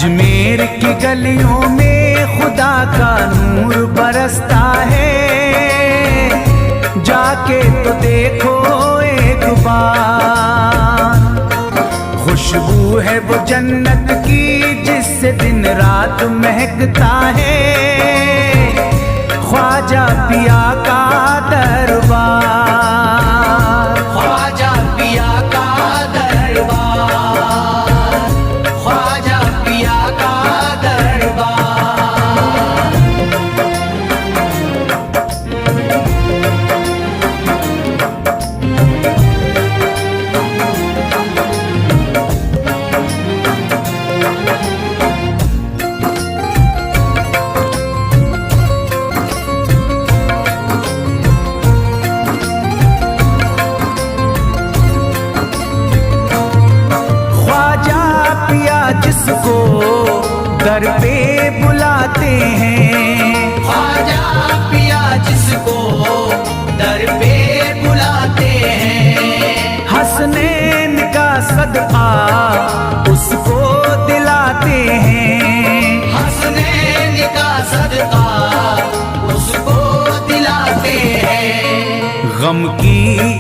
अजमेर की गलियों में खुदा का नूर बरसता है, जाके तो देखो एक बार। खुशबू है वो जन्नत की जिससे दिन रात महकता है, ख्वाजा पिया का दरबार, ख्वाजा पिया का दरबार, ख्वाजा पिया का दरबार। जिसको दर पे बुलाते हैं, ख्वाजा पिया जिसको दर पे बुलाते हैं, हसनैन का सदका उसको दिलाते हैं, हसनैन का सदका उसको दिलाते हैं। गम की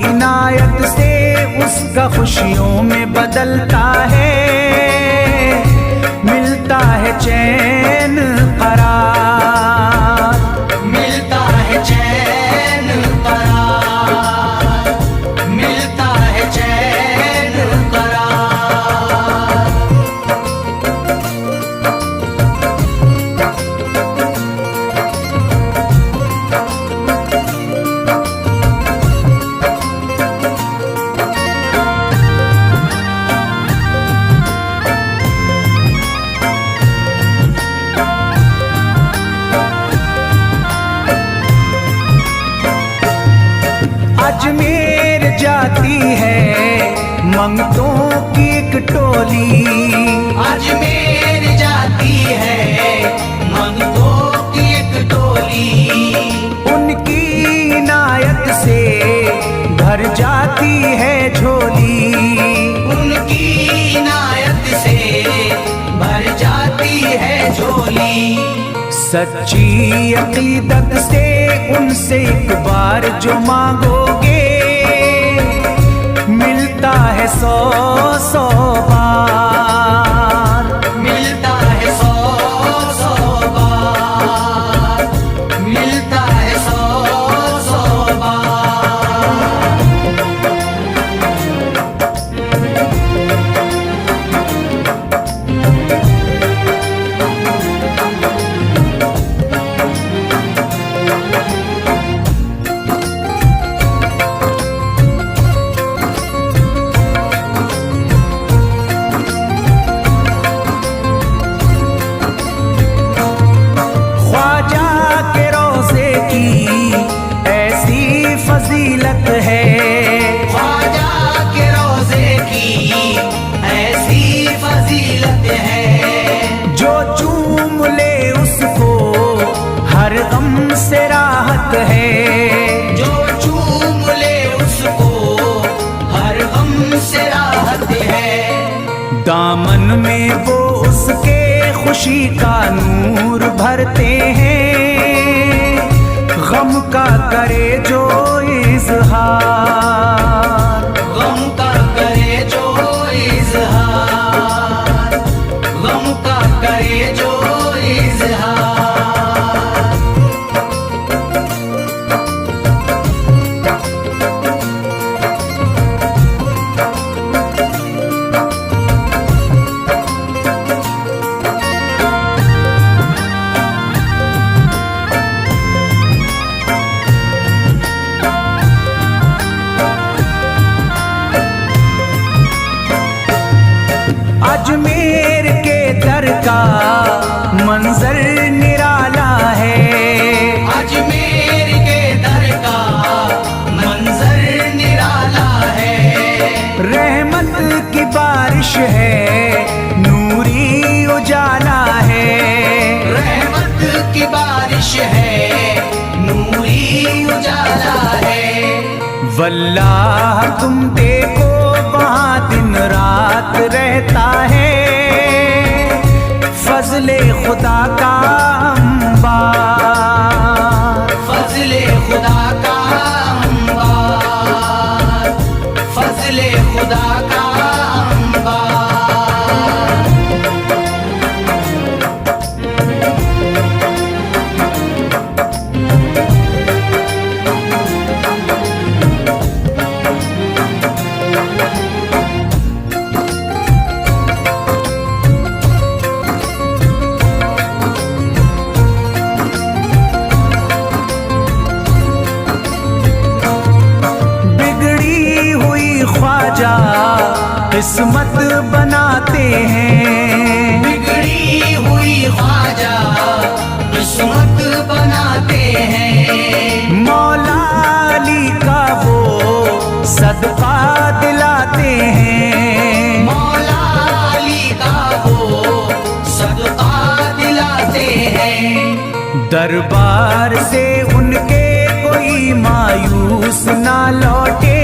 इनायत से उसका खुशियों में बदलता है, मिलता है चैन करार, मिलता है चैन करार, मिलता है चैन करार। अजमेर जाती है मंगतों की एक टोली, अजमेर जाती है मंगतों की एक टोली, उनकी इनायत से भर जाती है झोली, उनकी इनायत से भर जाती है झोली। सच्ची अकीदत से उनसे एक बार जो मांगोगे, मिलता है 100 बार, मिलता है 100 बार, मिलता है 100 बार। फजीलत है ख्वाजा के रोज़े की ऐसी फजीलत है, जो चूम ले उसको हर गम से राहत है, जो चूम ले उसको हर गम से राहत है। दामन में वो उसके खुशी का नूर भरते हैं, गम का करे जो इज़हार, गम का करे जो इज़हार, गम का करे जो इज़हार। अजमेर के दर का मंजर निराला है, अजमेर के दर का मंजर निराला है। रहमत की बारिश है नूरी उजाला है, रहमत की बारिश है नूरी उजाला है। वल्लाह तुम देखो वहाँ दिन रात रहता है, फजले खुदा का अंबार, फजले खुदा का अंबार, फजले खुदा का अंबार। ख्वाजा किस्मत बनाते हैं, बिगड़ी हुई ख्वाजा किस्मत बनाते हैं। मौला अली का वो सदका दिलाते हैं, मौला अली का वो सदका दिलाते हैं। दरबार से उनके कोई मायूस ना लौटे,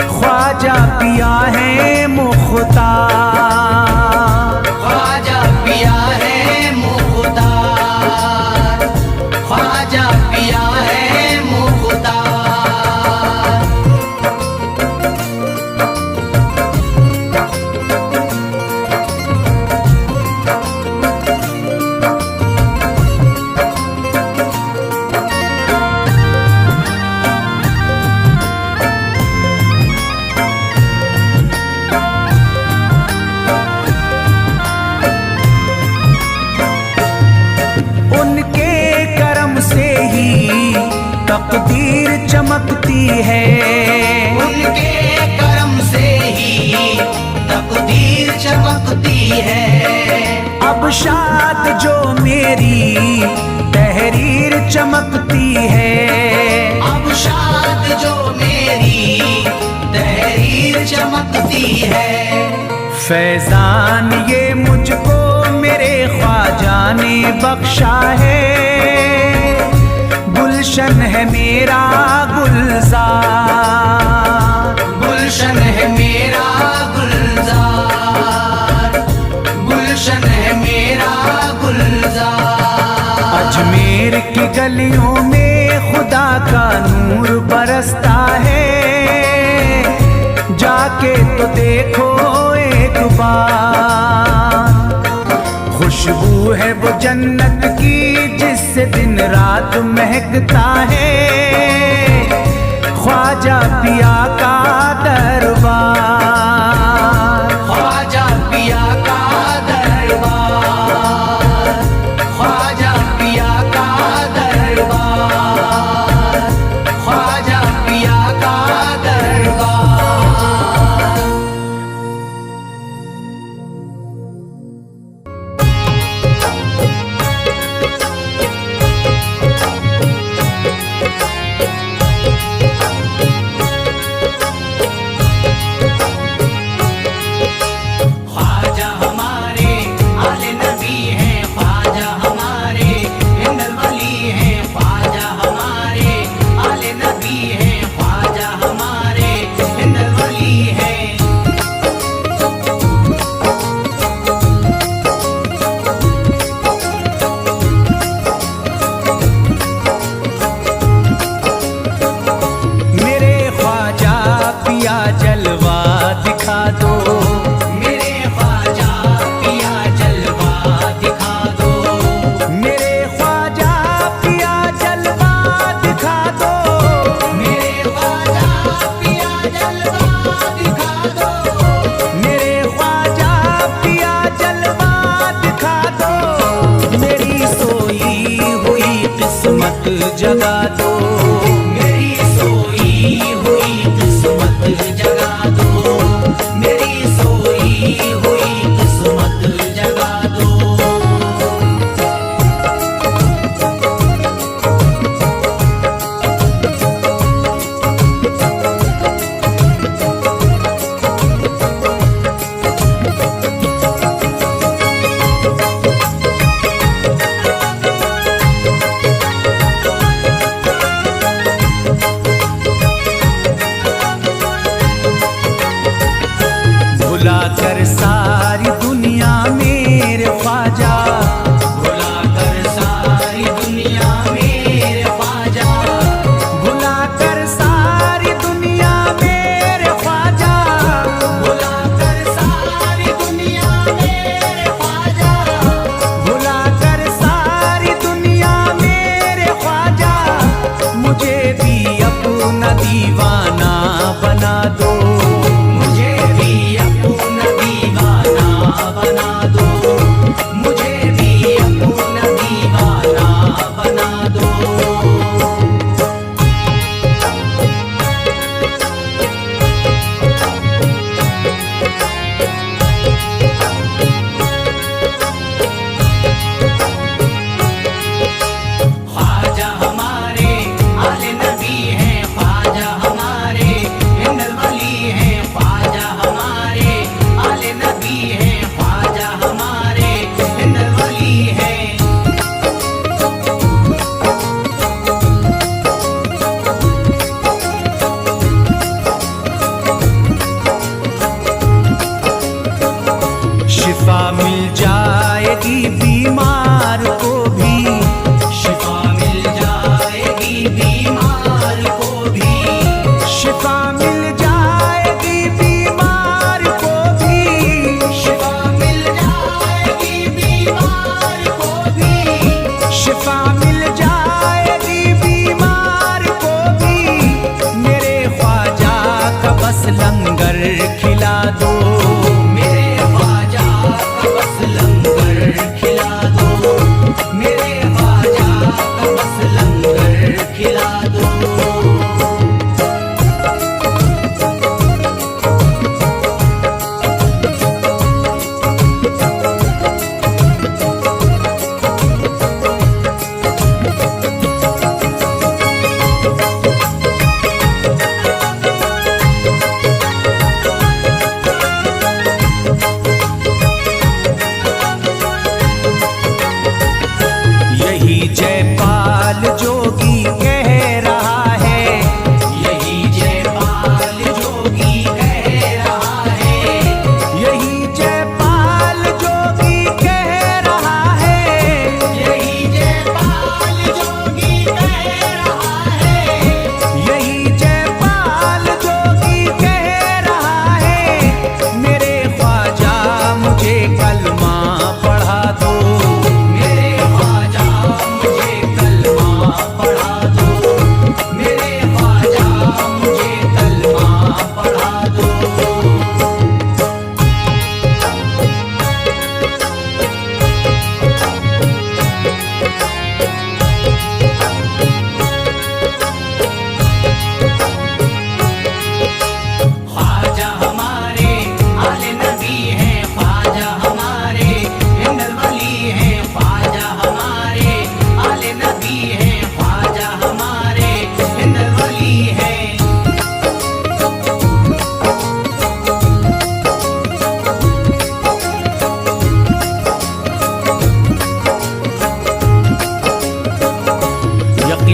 ख्वाजा पिया है मुख्तार, ख्वाजा पिया है मुख्तार, ख्वाजा पिया है मुख्तार। तकदीर चमकती है, उनके करम से ही तकदीर चमकती है। अब शाद जो मेरी तहरीर चमकती है, अब शाद जो मेरी तहरीर चमकती है। फैजान ये मुझको मेरे ख्वाजा ने बख्शा है, गुलशन है मेरा गुलजार, गुलशन है मेरा गुलजार, गुलशन है मेरा गुलजार। अजमेर की गलियों में खुदा का नूर बरसता है, जाके तो देखो एक बार। खुशबू है वो जन्नत की जिससे दिन रात महकता है, ख्वाजा पिया का दरबार, ख्वाजा पिया का दरबार, ख्वाजा पिया का दरबार, ख्वाजा पिया का दरबार। जगा दो, मेरी सोई हुई किस्मत जगा दो, मेरी सोई हुई किस्मत जगा दो।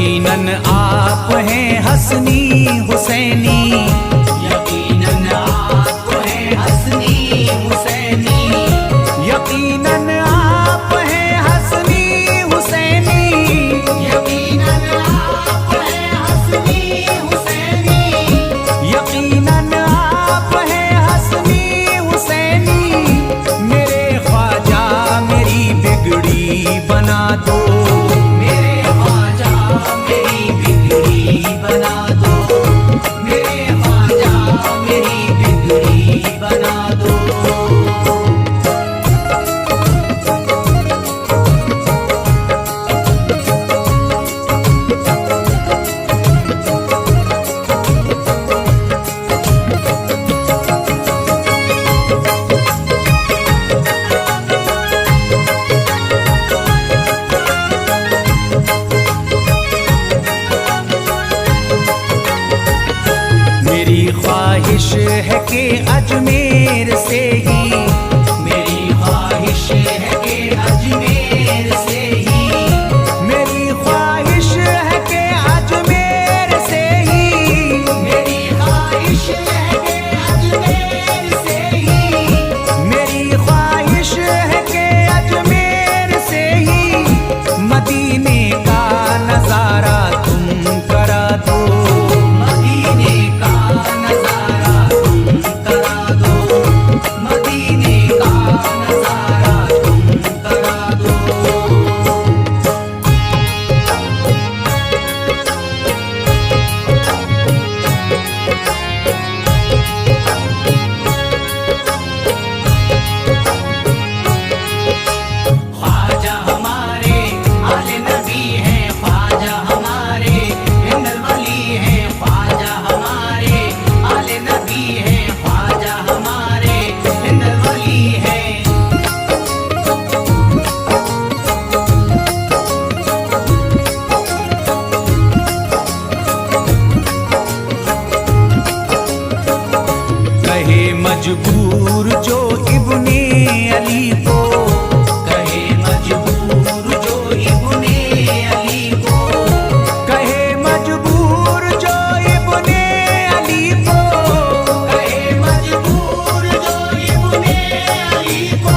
यकीनन आप हैं हसनी हुसैनी, यकीनन आप हैं हसनी हुसैनी, यकीनन आप हैं हसनी हुसैनी, यकीनन आप हैं हसनी हुसैनी, यकीनन आप हैं हसनी हुसैनी। मेरे ख्वाजा मेरी बिगड़ी बना दो, मेरे ख्वाजा मेरी बिगड़ी बना दो, मेरे ख्वाजा मेरी बिगड़ी बना दो। मेरी ख्वाहिश है कि अजमेर से ही, मेरी ख्वाहिश है कि अजमेर से ही, मेरी ख्वाहिश है कि अजमेर से ही, मेरी ख्वाहिश है कि अजमेर से ही, मेरी ख्वाहिश है कि अजमेर से ही मदीने का नजारा तुम करा दो, मदीने का नजारा तुम करा दो, मदीने का नजारा तुम करा दो। ख्वाजा हमारे आले नबी हैं, ख्वाजा हमारे हिंदल वली हैं, ख्वाजा हमारे आले नबी हैं, ख्वाजा हमारे हिंदल वली हैं। कहे मजबूर जो इब्ने अली को, कहे मजबूर जो इब्ने अली को, कहे मजबूर जो इब्ने अली को, कहे मजबूर जो इब्ने अली को,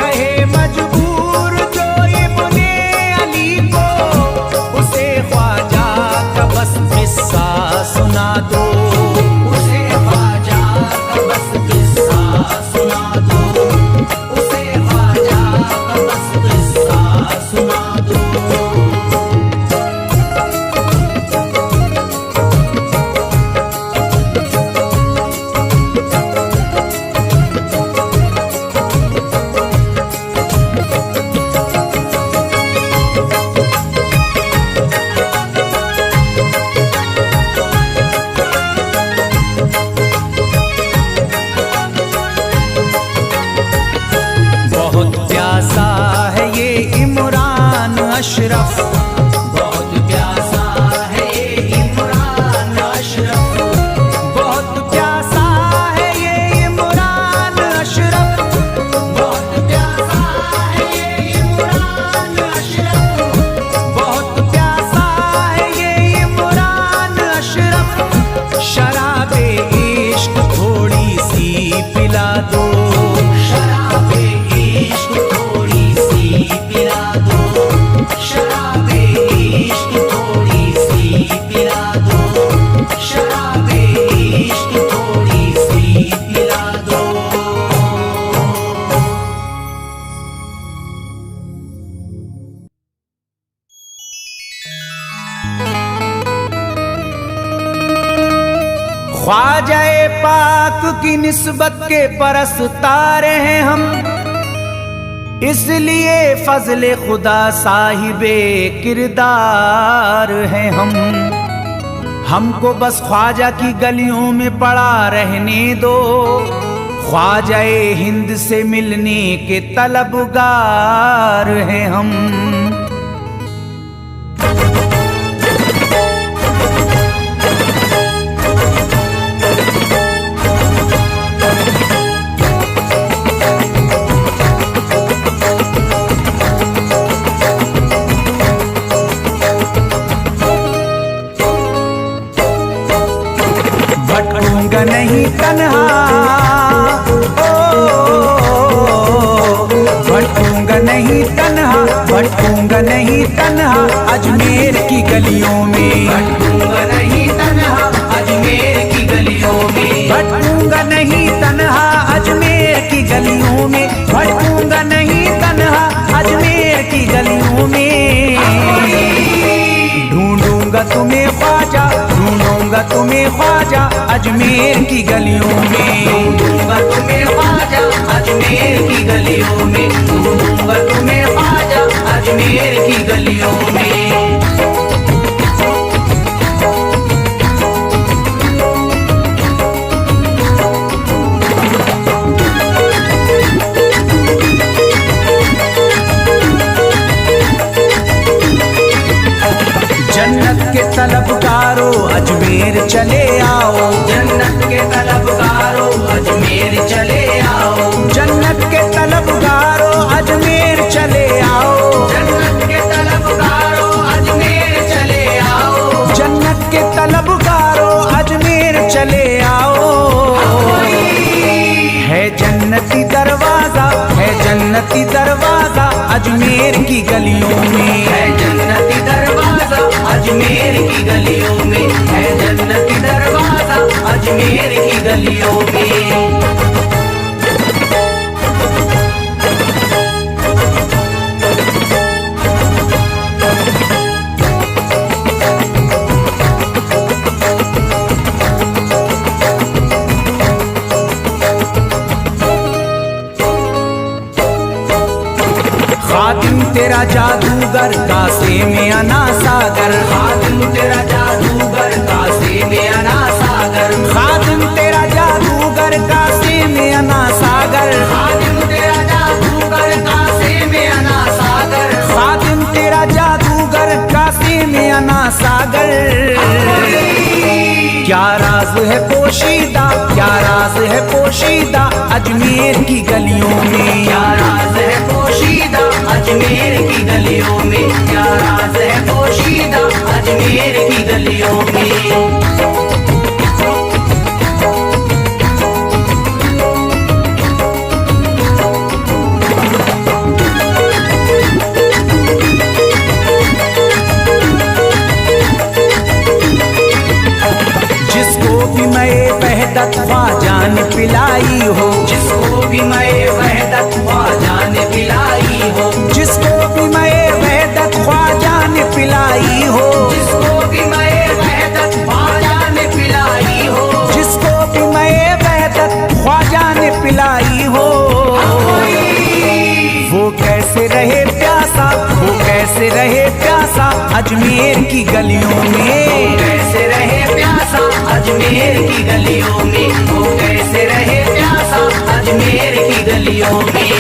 कहे मजबूर जो इब्ने अली को, उसे ख्वाजा का बस किस्सा सुना दो, उसे ख्वाजा का बस किस्सा सुना दो, उसे ख्वाजा का बस किस्सा सुना दो। बहुत प्यासा है ये इमरान अशरफ, बहुत प्यासा है ये इमरान अशरफ, बहुत प्यासा है ये इमरान अशरफ, बहुत प्यासा है ये इमरान अशरफ, बहुत प्यासा है ये इमरान अशरफ। शराबे इश्क थोड़ी सी पिला दो, शराबे इश्क थोड़ी सी पिला दो, शराबे इश्क थोड़ी सी पिला दो, शराबे इश्क थोड़ी सी पिला दो। ख्वाजाए पाक की निस्बत के परस्तार हैं हम, इसलिए फजले खुदा साहिबे किरदार हैं हम। हमको बस ख्वाजा की गलियों में पड़ा रहने दो, ख्वाजाए हिंद से मिलने के तलबगार हैं हम। नहीं तन्हा, भटकूंगा नहीं तन्हा, भटकूंगा नहीं तन्हा अजमेर की गलियों में, भटकूंगा नहीं तन्हा अजमेर की गलियों में, भटकूंगा नहीं तन्हा अजमेर की गलियों में, भटकूंगा नहीं तन्हा अजमेर की गलियों में। ढूंढूंगा तुम्हें ख्वाजा, ढूंढूंगा तुम्हें ख्वाजा अजमेर की गलियों में, ढूंढूंगा तुम्हें ख्वाजा अजमेर की गलियों में, ढूंढूंगा तुम्हें ख्वाजा अजमेर की गलियों में। जन्नत के तलबगारों अजमेर चले आओ, जन्नत के तलबगारों अजमेर चले आओ, जन्नत के तलबगारों अजमेर चले आओ, जन्नत के तलबगारों अजमेर चले आओ, जन्नत के तलबगारों अजमेर चले आओ। है जन्नती दरवाजा, है जन्नती दरवाजा अजमेर की गलियों में, है जन्नती दरवाजा अजमेर की गलियों में, है जन्नती दरवाजा अजमेर की गलियों में। खातिम तेरा जादूगर कासे में अना सागर, खातिम तेरा जादूगर कासे में अना सागर, खातिम तेरा जादूगर कासे में अना सागर, खातिम तेरा जादूगर कासे में अना सागर, खातिम तेरा जादूगर कासे में अना सागर। क्या राज है पोशीदा, क्या राज है पोशीदा अजमेर की गलियों में, क्या राज है पोशीदा अजमेर की गलियों में, क्या राज है पोशीदा अजमेर की गलियों में। जिसको भी मैं वहदत ख्वाजा ने पिलाई हो, जिसको भी मैं वहदत ख्वाजा ने पिलाई हो, जिसको भी मैं वहदत ख्वाजा ने पिलाई हो, जिसको भी मैं वहदत ख्वाजा ने पिलाई हो, जिसको भी मैं वहदत ख्वाजा ने पिलाई हो। वो कैसे रहे प्यासा, वो कैसे रहे प्यासा अजमेर की गलियों में, कैसे रहे प्यासा अजमेर की गलियों में, वो कैसे रहे प्यासा अजमेर की गलियों में।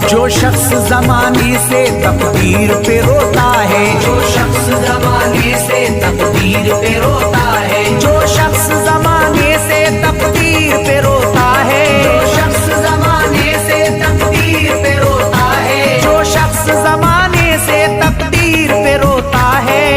जो शख्स जमाने से तकदीर पे रोता है, जो शख्स जमाने से तकदीर पे रोता है, जो शख्स जमाने से तकदीर पे रोता है, जो शख्स जमाने से तकदीर पे रोता है, जो शख्स जमाने से तकदीर पे रोता है।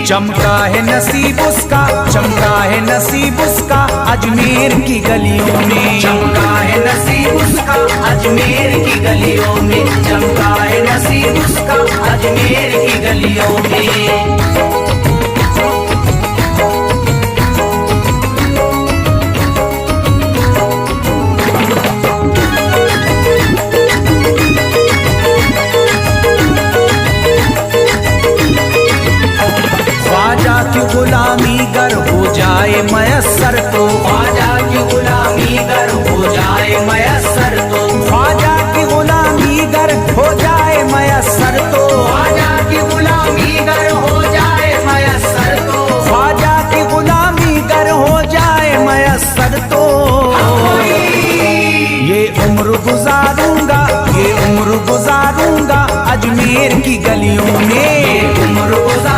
चमका है नसीब उसका, चमका है नसीब उसका अजमेर की गलियों में, चमका है नसीब उसका अजमेर की गलियों में, चमका है नसीब उसका अजमेर की गलियों में। ख्वाजा की गुलामी गर हो जाए मयस्सर तो, ख्वाजा की गुलामी गर हो जाए मयस्सर तो, ख्वाजा की गुलामी गर हो जाए मयस्सर तो, ख्वाजा की गुलामी गर हो जाए मयस्सर तो, ख्वाजा की गुलामी गर हो जाए मयस्सर तो। ये उम्र गुजारूंगा, ये उम्र गुजारूंगा अजमेर की गलियों में, उम्र गुजार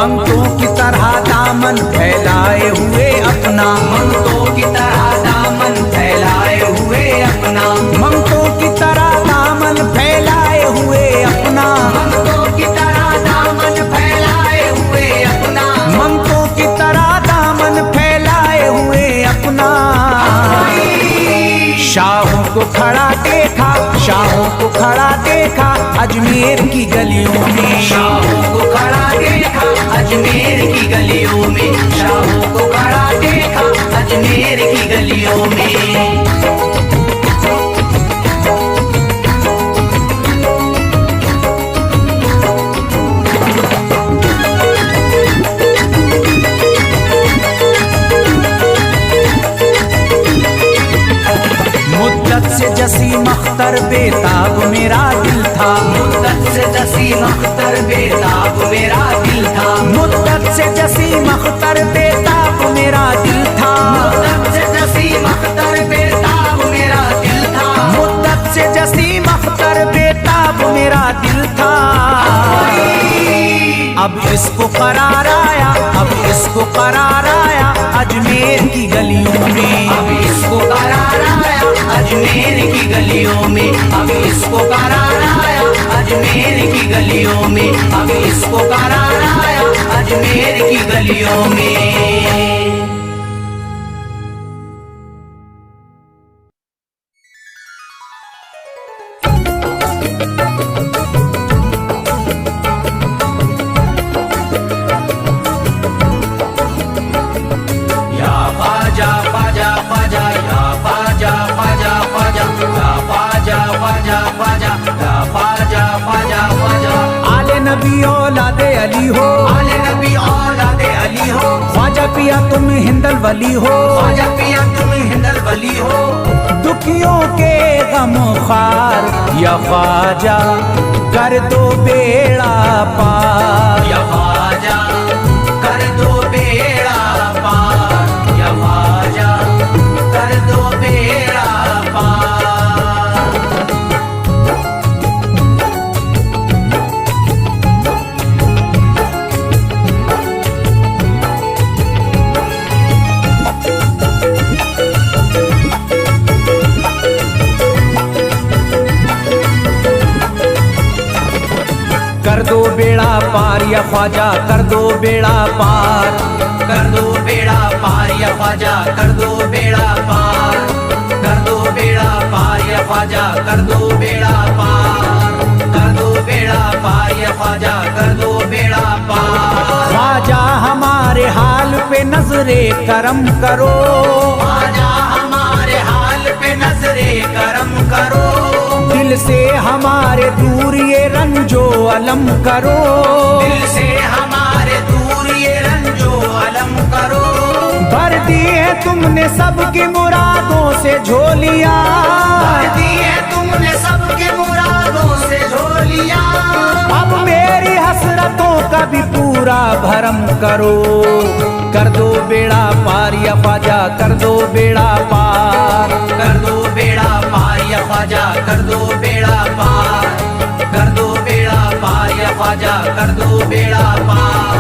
मंगतों की तरह दामन फैलाए हुए अपना, मंगतों की तरह दामन फैलाए हुए अपना, मंगतों की तरह दामन फैलाए हुए अपना, मंगतों की तरह दामन फैलाए हुए अपना, मंगतों की तरह दामन फैलाए हुए अपना। शाहों को खड़ा देखा, शाहों को खड़ा देखा अजमेर की गलियों में, शाहों को खड़ा देखा अजमेर की गलियों में, शाहों को खड़ा देखा अजमेर की गलियों में। मुद्दत से जसीम अख्तर बेताब मेरा दिल था, मुद्दत से जसीम अख्तर बेताब मेरा दिल था, मुद्दत से जसीम अख्तर बेताब मेरा दिल था, मुद्दत से जसीम अख्तर बेताब मेरा दिल था, मुद्दत से जसीम अख्तर बेताब मेरा दिल था। अब इसको करार आया, अब इसको करार आया अजमेर की गलियों में, अब इसको करार आया अजमेर की गलियों में, अब इसको करार आया अजमेर की गलियों में, अब इसको करार आया अजमेर की गलियों में। या ख्वाजा ख्वाजा ख्वाजा, या ख्वाजा ख्वाजा ख्वाजा, या ख्वाजा ख्वाजा ख्वाजा, या ख्वाजा ख्वाजा ख्वाजा। आले नबी औलादे अली हो, आले नबी औलादे अली हो, ख्वाजा पिया तुम हिंदल वली हो, ख्वाजा पिया तुम हिंदल वली हो, दुखियों के गम खार या ख्वाजा कर दो बेड़ा पार, या ख्वाजा कर दो बेड़ा पार, या ख्वाजा कर दो बेड़ा पार। कर दो बेड़ा पार या ख्वाजा कर दो बेड़ा पार, कर दो बेड़ा पार या ख्वाजा कर दो बेड़ा पार, कर दो बेड़ा पार या ख्वाजा कर दो बेड़ा पार, कर दो बेड़ा पार या ख्वाजा कर दो बेड़ा पार। ख्वाजा हमारे हाल पे नजरे करम करो, ख्वाजा हमारे हाल पे नजरे करम करो, दिल से हमारे दूर ये रंजो अलम करो, दिल से हमारे दूर ये रंजो अलम करो। भर दी है तुमने सबकी मुरादों से झोलियां, भर दी है तुमने सबके मुरादों से झोलियां, अब मेरी हसरतों का भी पूरा भरम करो। कर दो बेड़ा पार या ख्वाजा कर दो बेड़ा पार, कर दो बेड़ा पार या ख्वाजा कर दो बेड़ा पार, कर दो बेड़ा पार या ख्वाजा कर दो बेड़ा पार,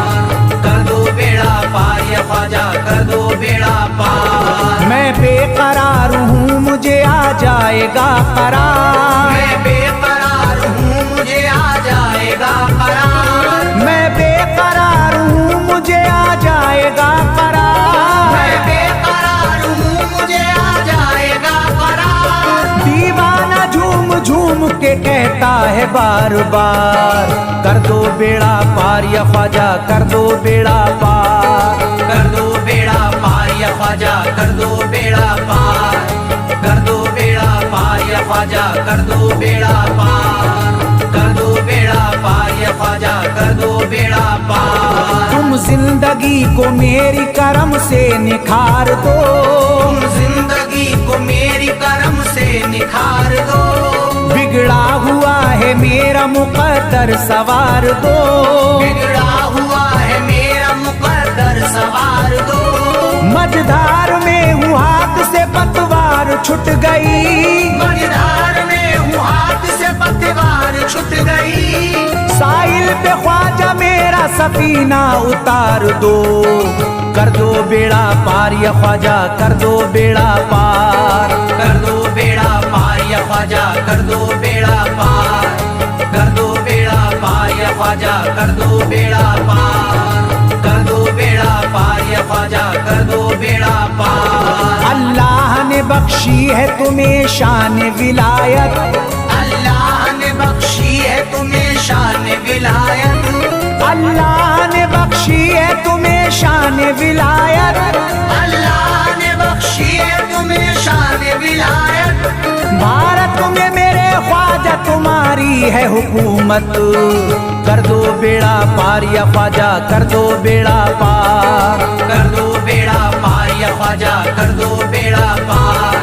कर दो बेड़ा पार या ख्वाजा कर दो बेड़ा पार। मैं बेकरार हूँ मुझे आ जाएगा करार, मैं बेकरार हूँ मुझे आ जाएगा करार, मैं बेकरार हूँ मुझे आ जाएगा करार, मैं बेकरार हूँ मुझे आ जाएगा करार। दीवाना झूम झूम के कहता है बार बार, कर दो बेड़ा पार या ख्वाजा कर दो बेड़ा पार, कर दो बेड़ा पार या ख्वाजा कर दो बेड़ा पार, कर दो बेड़ा पार या ख्वाजा कर दो बेड़ा पार, कर दो बेड़ा पार या ख्वाजा कर दो बेड़ा पार। तुम जिंदगी को मेरी करम से निखार दो, तुम जिंदगी को मेरी करम से निखार दो, बिगड़ा हुआ है मेरा मुकद्दर सवार दो, बिगड़ा हुआ है मेरा मुकद्दर सवार दो। मझधार में हूँ हाथ से पतवार छुट गई, मझधार में हूँ हाथ से पतवार छूट गई, साहिल पे ख्वाजा मेरा सफीना उतार दो, कर दो बेड़ा पार या ख्वाजा, कर दो बेड़ा पार। कर दो बेड़ा पार या ख्वाजा, कर दो बेड़ा पार। कर दो बेड़ा पार या ख्वाजा, कर दो बेड़ा पार। कर दो बेड़ा पार या ख्वाजा, कर दो बेड़ा पार। अल्लाह ने बख्शी है तुम्हें शान विलायत, अल्लाह ने बख्शी है तुम्हें शान विलायत। अल्लाह ने बख्शी है तुम्हें शान विलायत, अल्लाह ने बख्शी है तुम्हें शान विलायत। भारत में मेरे ख्वाजा तुम्हारी है हुकूमत, कर दो बेड़ा पार या ख्वाजा, कर दो बेड़ा पार। कर दो बेड़ा पार या ख्वाजा, कर दो बेड़ा पार।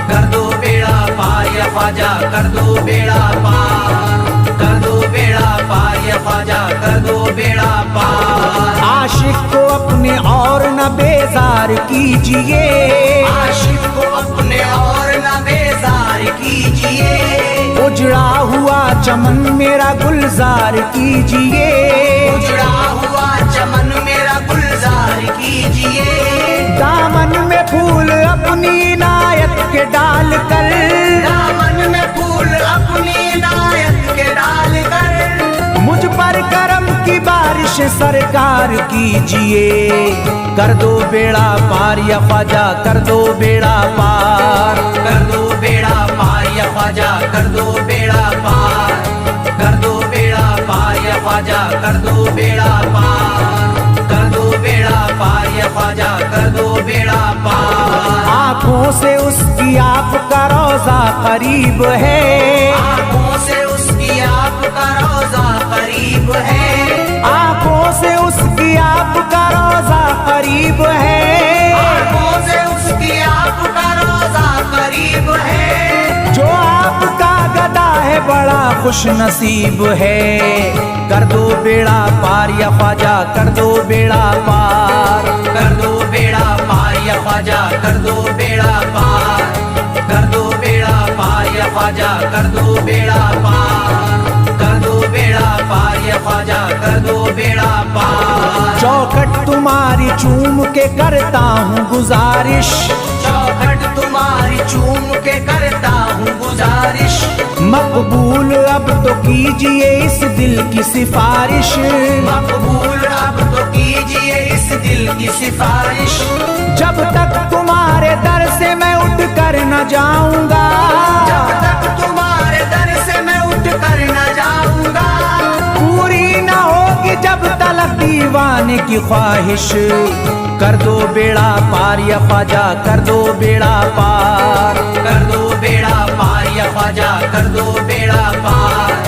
कर दो बेड़ा पार या ख्वाजा, कर दो बेड़ा पार। कर दो बेड़ा पार या ख्वाजा, कर दो बेड़ा पार। आशिक को अपने और न बेजार कीजिए, आशिक को अपने और न बेजार कीजिए। उजड़ा हुआ चमन मेरा गुलजार कीजिए, उजड़ा हुआ चमन मेरा गुलजार कीजिए। दामन में फूल अपनी इनायत के डाल कर, दामन में फूल अपनी इनायत के डाल कर। मुझ पर करम की बारिश सरकार कीजिए, कर दो बेड़ा पार या ख्वाजा, कर दो बेड़ा पार। कर दो बेड़ा पार या ख्वाजा, कर दो बेड़ा पार। कर दो बेड़ा पार या ख्वाजा, कर दो बेड़ा पार। कर दो बेड़ा पार या ख्वाजा, कर दो बेड़ा पार। आँखों से उसकी आपका रोजा करीब है, आँखों से उसकी आपका रोजा करीब है। आँखों से उसकी आपका रोजा करीब है, आँखों से उसकी आपका रोजा करीब है। जो आपका गदा है बड़ा खुश नसीब है, कर दो बेड़ा पार या ख्वाजा, कर दो बेड़ा पार। कर दो बेड़ा पार या ख्वाजा, कर दो बेड़ा पार। कर दो बेड़ा पार या ख्वाजा, कर दो बेड़ा पार। कर दो बेड़ा पार या ख्वाजा, कर दो बेड़ा पार। चौखट तुम्हारी चूम के करता हूँ गुजारिश, चौखट तुम्हारी चूम के करता हूँ गुजारिश। मकबूल अब तो कीजिए इस दिल की सिफारिश, मकबूल अब तो कीजिए इस दिल की सिफारिश। जब तक तुम्हारे दर से मैं उठ कर न जाऊंगा, जब तक तुम्हारे दर से मैं उठ कर न जाऊंगा। पूरी न होगी जब तलक दीवाने की ख्वाहिश, कर दो बेड़ा पार या ख्वाजा, कर दो बेड़ा पार। कर दो बेड़ा पार या ख्वाजा, कर दो बेड़ा पार।